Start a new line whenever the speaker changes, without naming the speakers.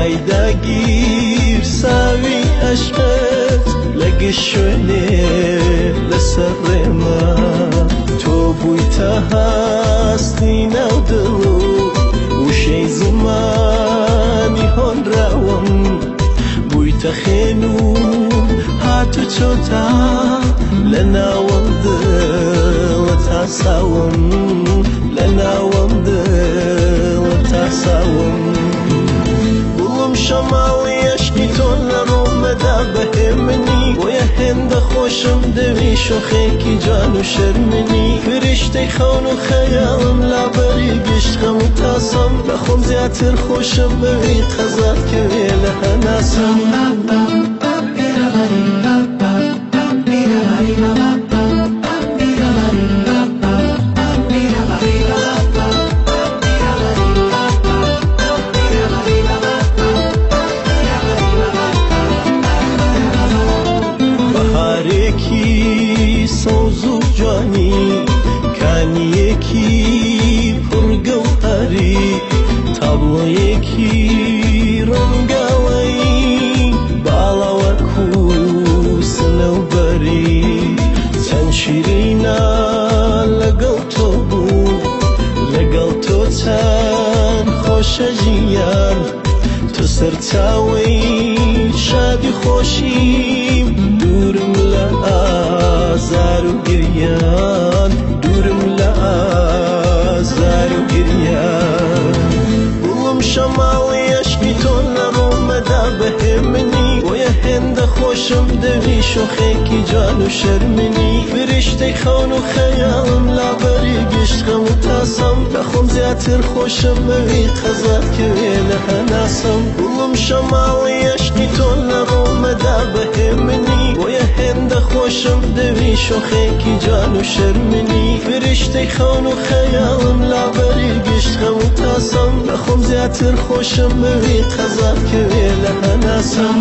ڕێگای داگیر ساوی عەشقت لەگە شوێنێ لەسەر ڕێمە تۆ بوویتە هاستی ناو دڵ و وشەی زمانی هۆنراوەم بوویتە خێن و هاتو چۆتا لە ناوەم دڵە تاساوم لە ناوەم دڵە تاساوم گوڵم شەماڵی عەشقی تۆ لە ڕۆمەدا بەهێمنی بۆیە هێندە خۆشم دەوی شۆخێکی جان و شەرمنی فریشتەی خەون و خەیاڵم لابەری گشت غەم و تاسەم لە خۆم زیاتر خۆشم بەوی قەزات کەوێ لە هەناسەم سەوز و جوانی کانیەکی پڕگەوهەری تابلۆیەکی ڕەنگاوەی باڵاوەک و سنەوبەری چەند شیرینە لەگەڵ تۆ بوو لەگەڵ تۆ چەند خۆشە ژیان تۆ سەرچاوەی شادی خۆشیم دوورم لە ئازار و گریان دوورم لە ئازار و گریان گوڵم شەماڵی عەشقی تۆ لە ڕۆمەدا بەهێمنی بۆیە هێندە خۆشم دەوی شۆخێکی جان و شەرمنی فریشتەی خەون و خەیاڵم لابەری گشت غەم و تاسەم لە خۆم زیاتر خۆشم بەوی قەزات کەوێ لە هەناسەم گوڵم شەماڵی عەشقی تۆ لە ڕۆمەدا بەهێمنی بۆیە هێندە خۆشم دەوی شۆخێکی جان و شەرمنی فریشتەی خەون و خەیاڵم لابەری گشت غەم و تاسەم لە خۆم زیاتر خۆشم بەوی قەزات کەوێ لە هەناسەم